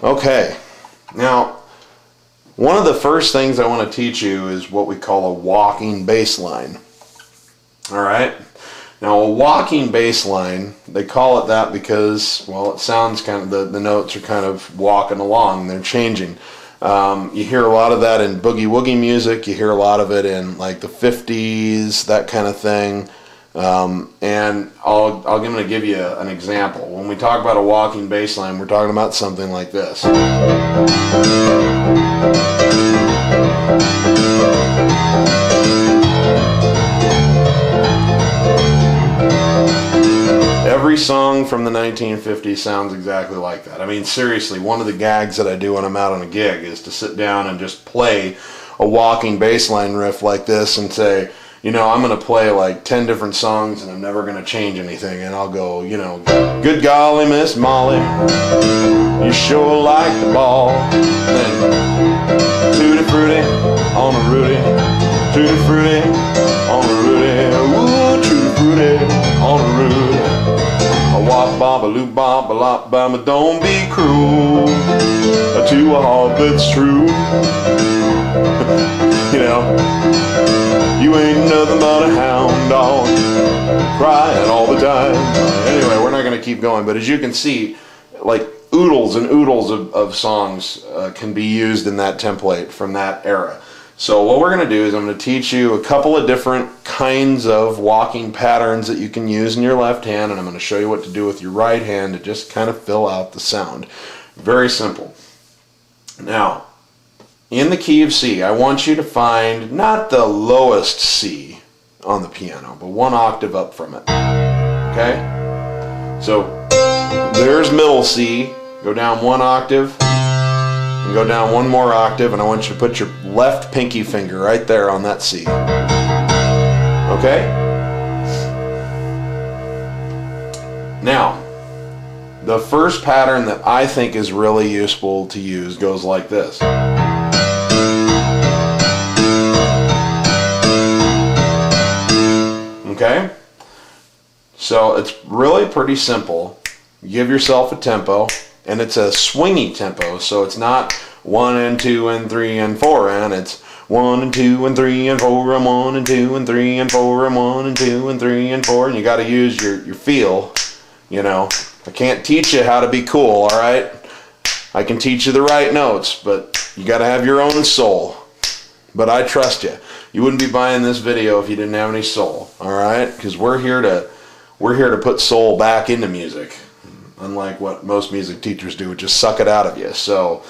Okay, now one of the first things I want to teach you is what we call a walking bass line. All right, now a walking bass line, they call it that because, well, it sounds kind of, the notes are kind of walking along, they're changing. You hear a lot of that in boogie-woogie music, you hear a lot of it in like the 50s, that kind of thing. And I'm going to give you an example. When we talk about a walking bass line, we're talking about something like this. Every song from the 1950s sounds exactly like that. I mean, seriously, one of the gags that I do when I'm out on a gig is to sit down and just play a walking bass line riff like this and say, you know, I'm going to play like 10 different songs and I'm never going to change anything. And I'll go, you know, good golly, Miss Molly, you sure like the ball. Then, tutti frutti on a Rudy, tutti frutti on a Rudy, ooh, tutti frutti on a Rudy. A wop baba loop baba lop bama, don't be cruel to a heart that's true. You know, you ain't nothing but a hound dog, crying all the time. Anyway, we're not going to keep going, but as you can see, like oodles and oodles of songs can be used in that template from that era. So what we're going to do is I'm going to teach you a couple of different kinds of walking patterns that you can use in your left hand, and I'm going to show you what to do with your right hand to just kind of fill out the sound. Very simple. Now, in the key of C, I want you to find not the lowest C on the piano, but one octave up from it. Okay? So there's middle C. Go down one octave and go down one more octave, and I want you to put your left pinky finger right there on that C. Okay? Now, the first pattern that I think is really useful to use goes like this. Okay? So it's really pretty simple. You give yourself a tempo, and it's a swingy tempo, so it's not 1 and 2 and 3 and 4 and it's 1 and 2 and 3 and 4 and 1 and 2 and 3 and 4 and 1 and 2 and 3 and 4, and you got to use your feel. You know, I can't teach you how to be cool, all right? I can teach you the right notes, but you got to have your own soul. But I trust you. You wouldn't be buying this video if you didn't have any soul, all right? Because we're here to put soul back into music, unlike what most music teachers do, just suck it out of you. So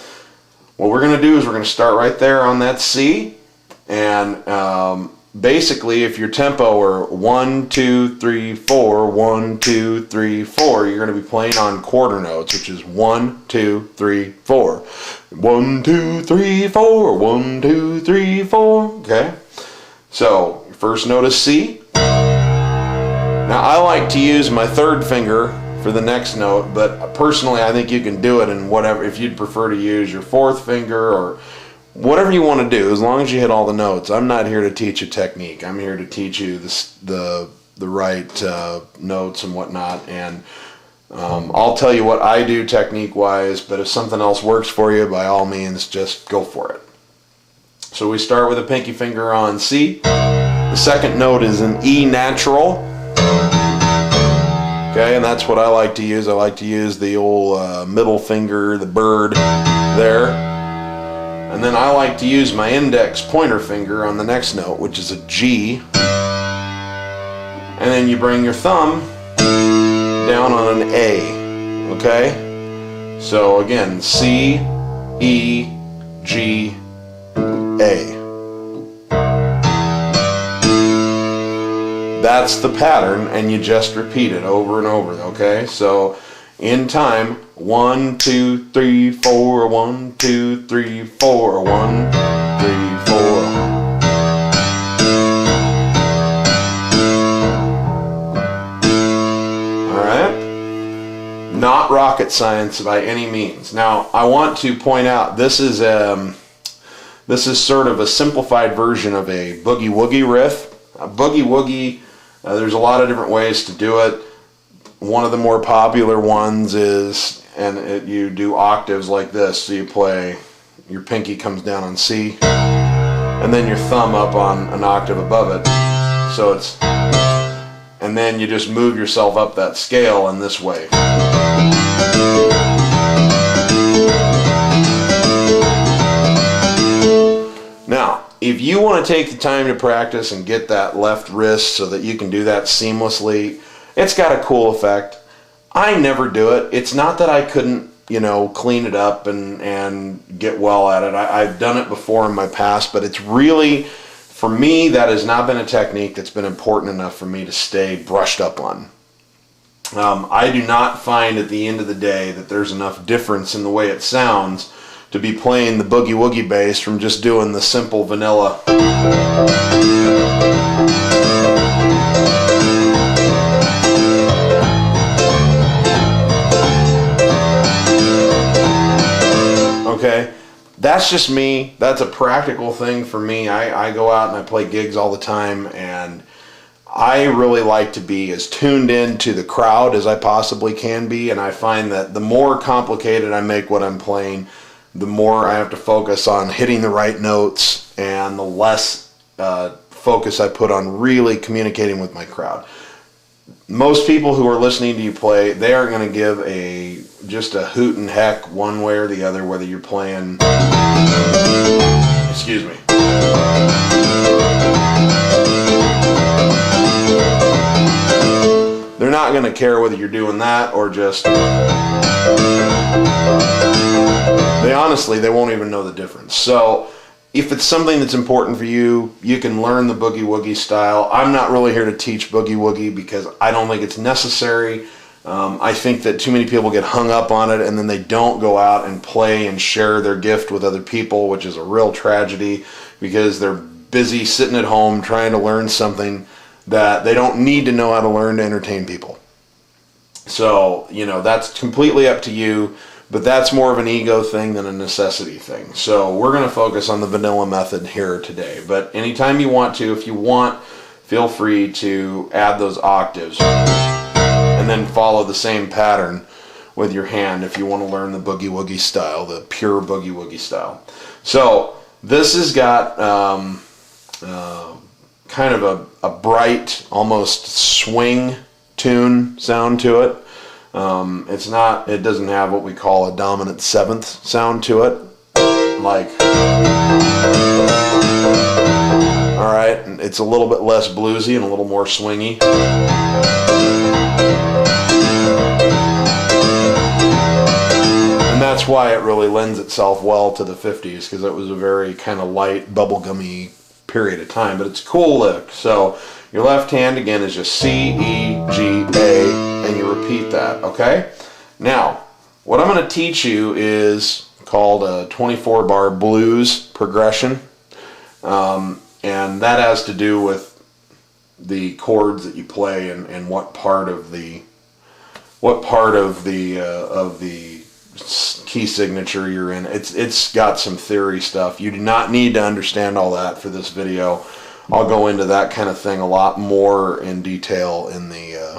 what we're going to do is we're going to start right there on that C, and basically if your tempo are 1, 2, 3, 4, 1, 2, 3, 4, you're going to be playing on quarter notes, which is 1, 2, 3, 4. 1, 2, 3, 4, 1, 2, 3, 4. Okay? So first note is C. Now I like to use my third finger for the next note, but personally I think you can do it in whatever, if you'd prefer to use your fourth finger or whatever you want to do, as long as you hit all the notes. I'm not here to teach you technique. I'm here to teach you the right notes and whatnot, and I'll tell you what I do technique wise, but if something else works for you, by all means just go for it. So we start with a pinky finger on C. The second note is an E natural. Okay, and that's what I like to use. I like to use the old middle finger, the bird there. And then I like to use my index pointer finger on the next note, which is a G. And then you bring your thumb down on an A. Okay? So again, C, E, G, A. That's the pattern, and you just repeat it over and over, okay? So in time, 1, 2, 3, 4, 1, 2, 3, 4, 1, 3, 4. Alright? Not rocket science by any means. Now, I want to point out, this is sort of a simplified version of a boogie-woogie riff. A boogie-woogie, there's a lot of different ways to do it. One of the more popular ones is and you do octaves like this. So you play, your pinky comes down on C, and then your thumb up on an octave above it. So it's, and then you just move yourself up that scale in this way. Now, if you want to take the time to practice and get that left wrist so that you can do that seamlessly, it's got a cool effect. I never do it. It's not that I couldn't, clean it up and get well at it. I've done it before in my past, but it's really, for me, that has not been a technique that's been important enough for me to stay brushed up on. I do not find at the end of the day that there's enough difference in the way it sounds to be playing the boogie-woogie bass from just doing the simple vanilla. Okay, that's just me. That's a practical thing for me. I go out and I play gigs all the time, and I really like to be as tuned in to the crowd as I possibly can be, and I find that the more complicated I make what I'm playing, the more I have to focus on hitting the right notes, and the less focus I put on really communicating with my crowd. Most people who are listening to you play, they are going to give just a hoot and heck one way or the other, whether you're playing, excuse me, they're not going to care whether you're doing that or just, they won't even know the difference. So if it's something that's important for you, you can learn the Boogie-Woogie style. I'm not really here to teach Boogie-Woogie because I don't think it's necessary. I think that too many people get hung up on it and then they don't go out and play and share their gift with other people, which is a real tragedy because they're busy sitting at home trying to learn something that they don't need to know how to learn to entertain people. So, that's completely up to you. But that's more of an ego thing than a necessity thing. So we're going to focus on the vanilla method here today. But anytime you want to, if you want, feel free to add those octaves. And then follow the same pattern with your hand if you want to learn the Boogie-Woogie style, the pure Boogie-Woogie style. So this has got kind of a bright, almost swing tune sound to it. It doesn't have what we call a dominant seventh sound to it. Alright, it's a little bit less bluesy and a little more swingy. And that's why it really lends itself well to the 50s, because it was a very kind of light, bubblegummy period of time, but it's a cool lick. So your left hand again is just C, E, G, A, and you repeat that, okay? Now, what I'm going to teach you is called a 24-bar blues progression, and that has to do with the chords that you play and what part of the key signature you're in. It's got some theory stuff. You do not need to understand all that for this video. I'll go into that kind of thing a lot more in detail in the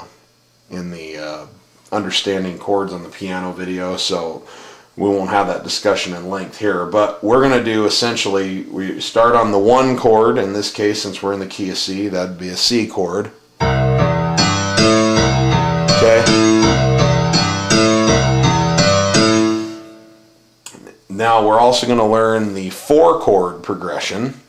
understanding chords on the piano video, so we won't have that discussion in length here. But we're going to do essentially, we start on the one chord. In this case, since we're in the key of C, that'd be a C chord. Okay. Now we're also going to learn the 4-chord progression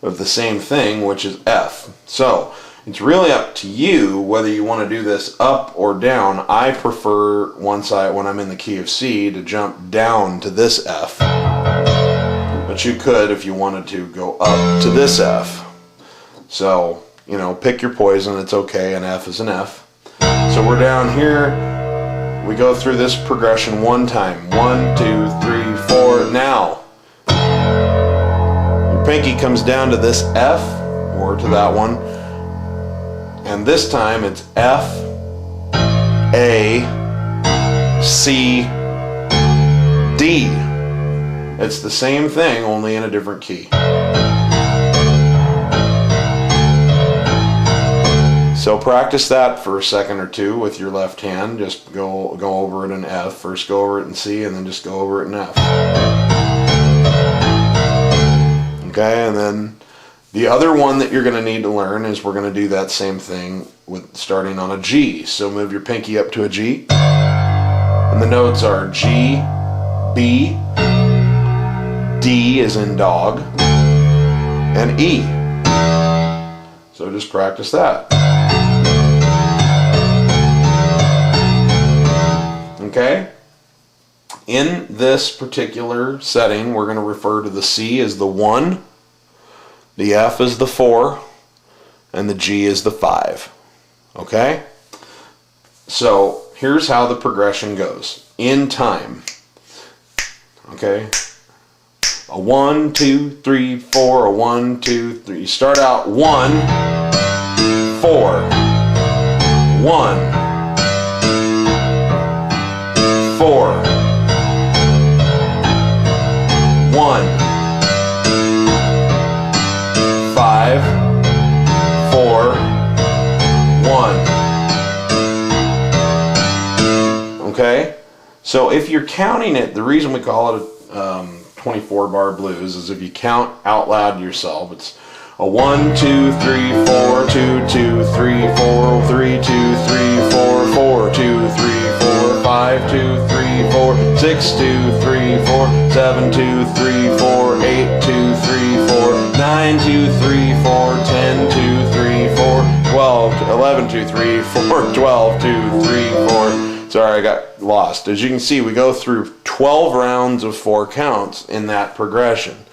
of the same thing, which is F. So it's really up to you whether you want to do this up or down. I prefer when I'm in the key of C to jump down to this F, but you could, if you wanted to, go up to this F. So pick your poison. It's okay. An F is an F. So we're down here. We go through this progression one time. 1, 2, 3, 4. Now pinky comes down to this F, or to that one, and this time it's F, A, C, D. It's the same thing, only in a different key. So practice that for a second or two with your left hand. Just go over it in F. First go over it in C, and then just go over it in F. Okay, and then the other one that you're going to need to learn is we're going to do that same thing with starting on a G. So move your pinky up to a G. And the notes are G, B, D as in dog, and E. So just practice that. Okay? In this particular setting, we're going to refer to the C as the 1, the F as the 4, and the G as the 5. Okay? So here's how the progression goes in time. Okay? A 1, 2, 3, 4, a 1, 2, 3. You start out 1, 4, 1, 4, 1, 5, 4, 1. Okay? So if you're counting it, the reason we call it a 24 bar blues is if you count out loud to yourself, it's a 1, 2, 3, 4, 2, 2, 3, 4, 3, 2, 3, 4, 4, 2, 3, 4, 5, 2, 3, 4, 6, 2, 3, 4, 7, 2, 3, 4, 8, 2, 3, 4, 9, 2, 3, 4, 10, 2, 3, 4, 12, 11, 2, 3, 4, 12, 2, 3, 4. Sorry, I got lost. As you can see, we go through 12 rounds of 4 counts in that progression.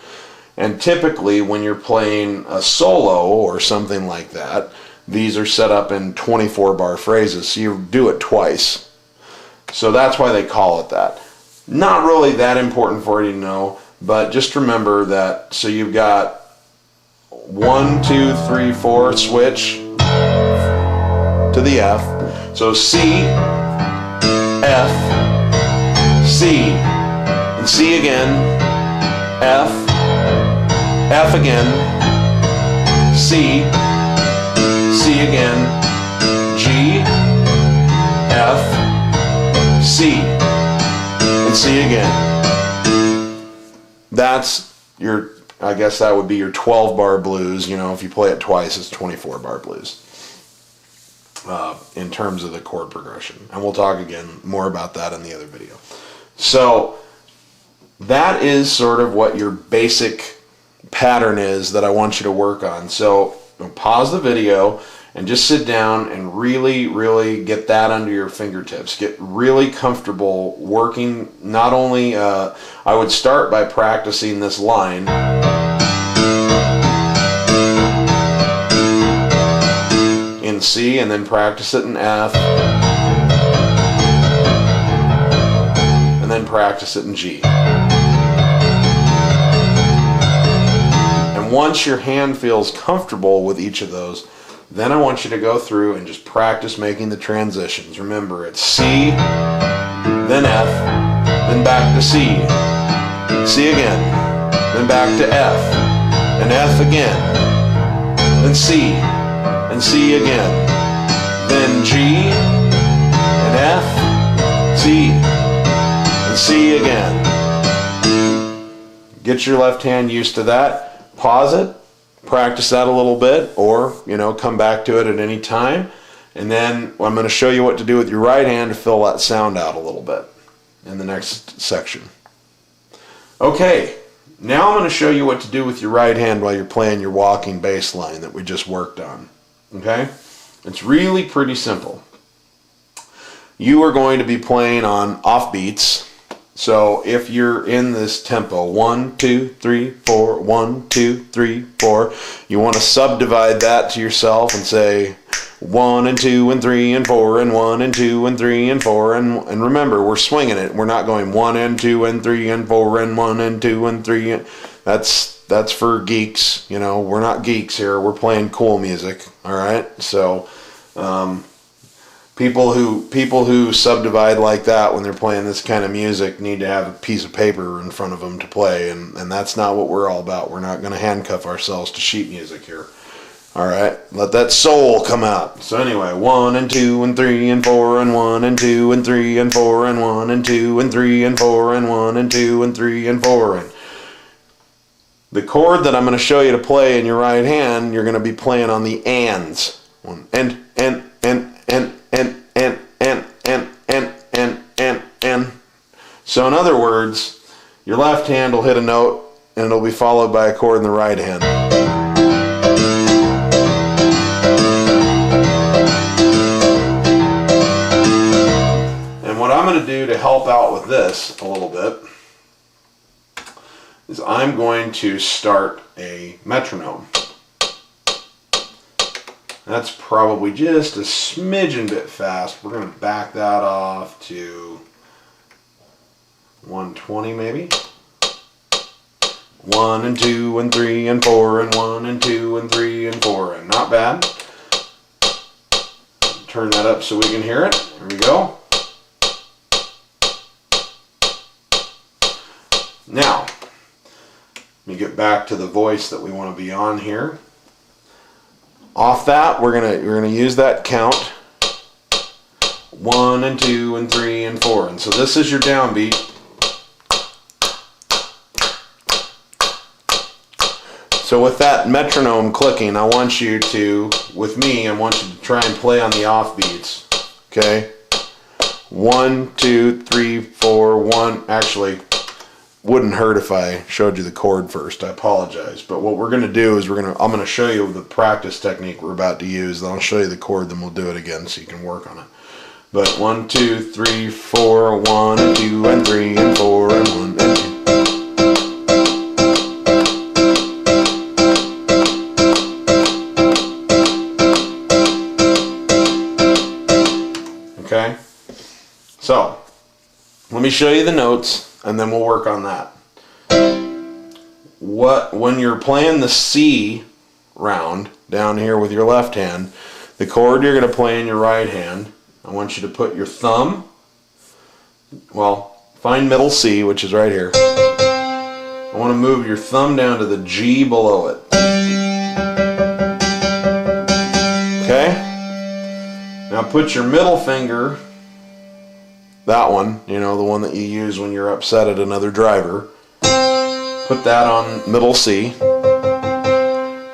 And typically, when you're playing a solo or something like that, these are set up in 24 bar phrases, so you do it twice. So that's why they call it that. Not really that important for you to know, but just remember that. So you've got 1, 2, 3, 4, switch to the F. So C, F, C, and C again, F, F again, C, C again, G, F, C, and C again. That's your, I guess that would be your 12 bar blues. You know, if you play it twice, it's 24 bar blues. In terms of the chord progression. And we'll talk again more about that in the other video. So that is sort of what your basic pattern is that I want you to work on. So pause the video and just sit down and really get that under your fingertips. Get really comfortable working. Not only, I would start by practicing this line. In C, and then practice it in F, and then practice it in G. And once your hand feels comfortable with each of those, then I want you to go through and just practice making the transitions. Remember, it's C, then F, then back to C, C again, then back to F, and F again, then C, and C again, then G, and F, C, and C again. Get your left hand used to that. Pause it, practice that a little bit, or, come back to it at any time. And then I'm going to show you what to do with your right hand to fill that sound out a little bit in the next section. Okay, now I'm going to show you what to do with your right hand while you're playing your walking bass line that we just worked on. Okay? It's really pretty simple. You are going to be playing on offbeats. So if you're in this tempo, 1, 2, 3, 4, 1, 2, 3, 4, you want to subdivide that to yourself and say 1 and 2 and 3 and 4 and 1 and 2 and 3 and 4 and remember, we're swinging it. We're not going 1 and 2 and 3 and 4 and 1 and 2 and 3. That's for geeks. We're not geeks here. We're playing cool music. All right. So people who subdivide like that when they're playing this kind of music need to have a piece of paper in front of them to play, and that's not what we're all about. We're not going to handcuff ourselves to sheet music here. Alright, let that soul come out. So anyway, 1 and 2 and 3 and 4 and 1 and 2 and 3 and 4 and 1 and 2 and 3 and 4 and 1 and 2 and 3 and 4 and the chord that I'm going to show you to play in your right hand, you're going to be playing on the ands. One and. So in other words, your left hand will hit a note and it'll be followed by a chord in the right hand. And what I'm going to do to help out with this a little bit is I'm going to start a metronome. That's probably just a smidgen bit fast. We're going to back that off to 120 maybe. 1 and 2 and 3 and 4 and 1 and 2 and 3 and 4 and not bad. Turn that up so we can hear it. Here we go. Now, let me get back to the voice that we want to be on here. Off that, we're gonna use that count. 1 and 2 and 3 and 4. And so this is your downbeat. So with that metronome clicking, I want you to, with me, I want you to try and play on the off beats. Okay? 1, 2, 3, 4, 1. Actually, wouldn't hurt if I showed you the chord first. I apologize. But what we're going to do is I'm going to show you the practice technique we're about to use. Then I'll show you the chord, then we'll do it again so you can work on it. But 1, 2, 3, 4, 1 and 2 and 3 and 4 and 1 and 2. Okay? So, let me show you the notes and then we'll work on that. When you're playing the C round down here with your left hand, the chord you're going to play in your right hand, I want you to put your thumb, well, find middle C, which is right here. I want to move your thumb down to the G below it. Okay? Now put your middle finger, that one, you know, the one that you use when you're upset at another driver, put that on middle C,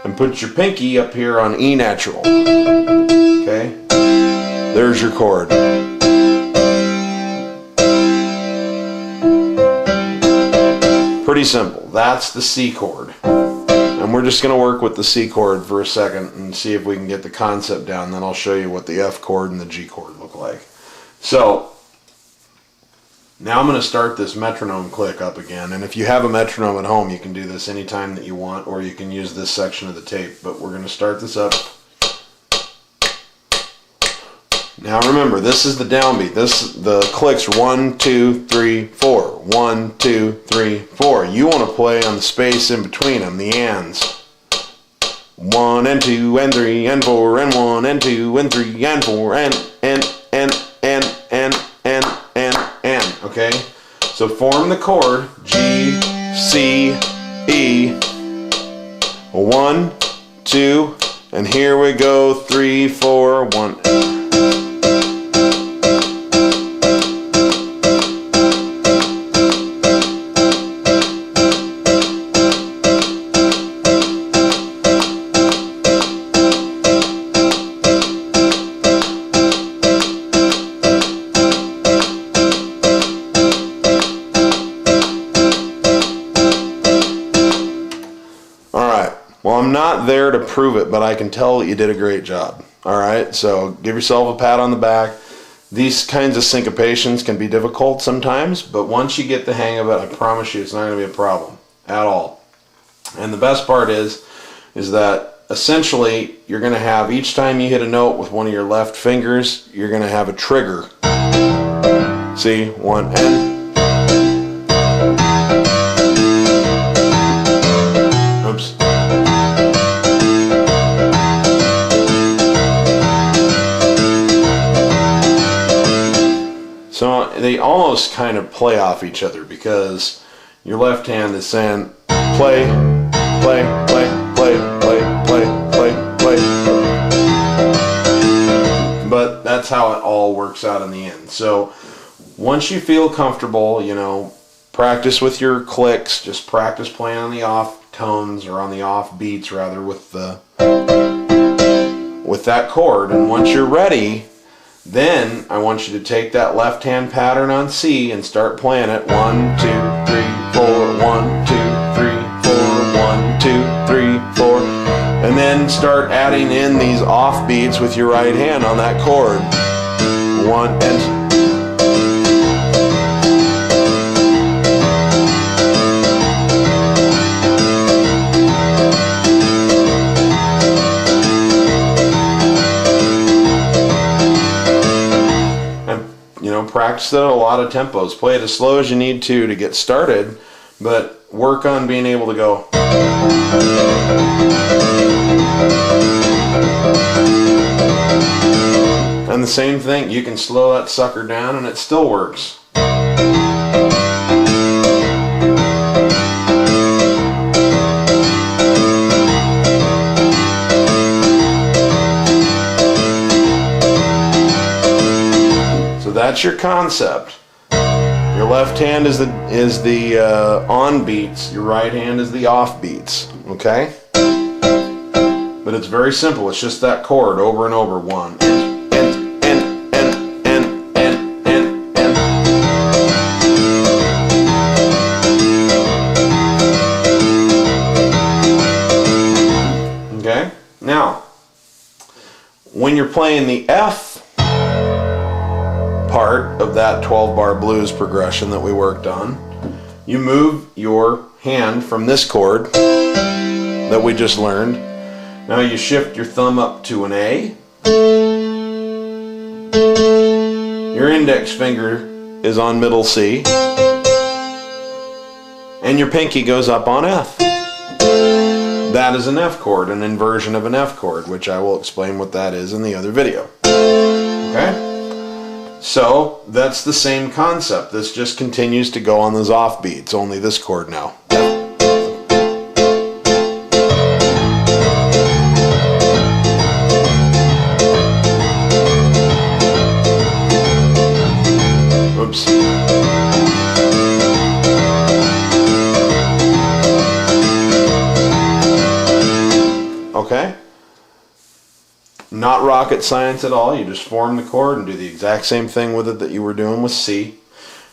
and put your pinky up here on E natural. Okay? There's your chord. Pretty simple. That's the C chord. And we're just going to work with the C chord for a second and see if we can get the concept down. Then I'll show you what the F chord and the G chord look like. So, now I'm going to start this metronome click up again, and if you have a metronome at home you can do this anytime that you want, or you can use this section of the tape, but we're going to start this up. Now remember, this is the downbeat. The clicks 1, 2, 3, 4. 1, 2, 3, 4. You want to play on the space in between them, the ands. 1 and 2 and 3 and 4 and 1 and 2 and 3 and 4 and. Okay? So form the chord G, C, E. 1, 2, and here we go 3, 4, 1. Well, I'm not there to prove it, but I can tell you did a great job. All right, so give yourself a pat on the back. These kinds of syncopations can be difficult sometimes, but once you get the hang of it, I promise you it's not going to be a problem at all. And the best part is that essentially you're going to have, each time you hit a note with one of your left fingers, you're going to have a trigger. See, 1 and. Oops. So they almost kind of play off each other because your left hand is saying play, play, play, play, play, play, play, play, that's how it all works out in the end. So once you feel comfortable, you know, practice with your clicks. Just practice playing on the off tones, or on the off beats rather, with that chord. And once you're ready, then I want you to take that left hand pattern on C and start playing it. 1, 2, 3, 4, 1, 2, 3, 4, 1, 2, 3, 4. And then start adding in these off beats with your right hand on that chord. 1 and practice it at a lot of tempos. Play it as slow as you need to get started, but work on being able to go. And the same thing, you can slow that sucker down and it still works. That's your concept. Your left hand is the on beats. Your right hand is the off beats. Okay? But it's very simple. It's just that chord over and over. 1 and. Okay? Now, when you're playing the F part of that 12-bar blues progression that we worked on, you move your hand from this chord that we just learned. Now you shift your thumb up to an A. Your index finger is on middle C. And your pinky goes up on F. That is an F chord, an inversion of an F chord, which I will explain what that is in the other video. Okay? So that's the same concept. This just continues to go on those off beats, only this chord now. Oops. Okay? Not rocket science at all. You just form the chord and do the exact same thing with it that you were doing with C.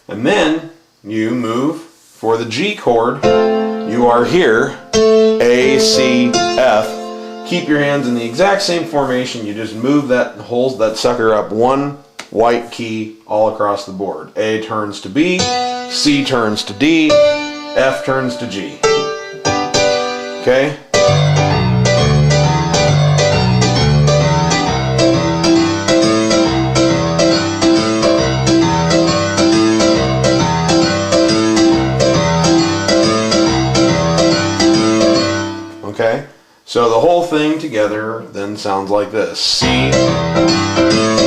And then you move for the G chord. You are here, A, C, F. Keep your hands in the exact same formation. You just move that sucker up one white key all across the board. A turns to B, C turns to D, F turns to G. Okay? Okay, so the whole thing together then sounds like this. C,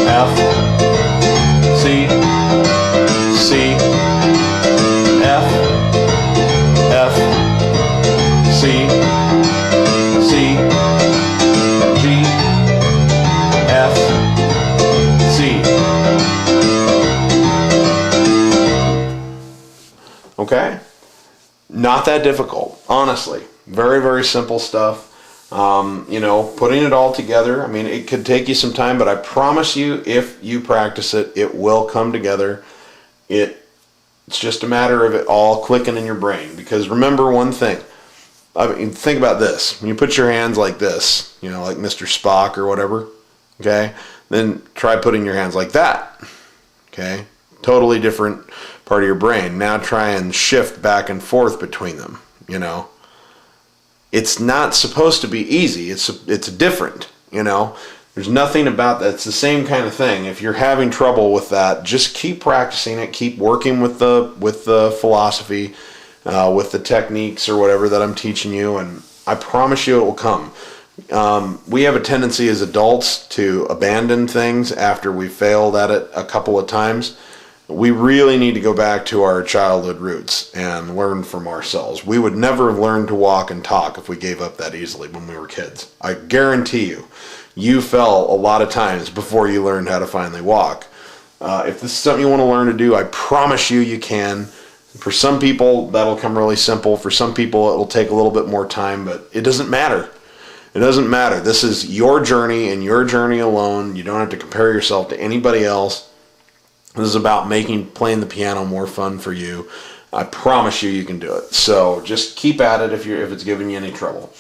F, C, C, F, F, C, C, G, F, C. Okay? Not that difficult, honestly. Very, very simple stuff. You know, putting it all together, I mean, it could take you some time, but I promise you, if you practice it, it will come together. It's just a matter of it all clicking in your brain. Because remember one thing. I mean, think about this. When you put your hands like this, you know, like Mr. Spock or whatever, okay? Then try putting your hands like that, okay? Totally different part of your brain. Now try and shift back and forth between them, you know? It's not supposed to be easy. It's different, you know. There's nothing about that. It's the same kind of thing. If you're having trouble with that, just keep practicing it. Keep working with the philosophy, with the techniques or whatever that I'm teaching you, and I promise you it will come. We have a tendency as adults to abandon things after we failed at it a couple of times. We really need to go back to our childhood roots and learn from ourselves. We would never have learned to walk and talk if we gave up that easily when we were kids. I guarantee you. you fell a lot of times before you learned how to finally walk. If this is something you want to learn to do, I promise you can. For some people, that'll come really simple. For some people, it'll take a little bit more time, but it doesn't matter. It doesn't matter. This is your journey and your journey alone. You don't have to compare yourself to anybody else. This is about making playing the piano more fun for you. I promise you can do it. So just keep at it if it's giving you any trouble.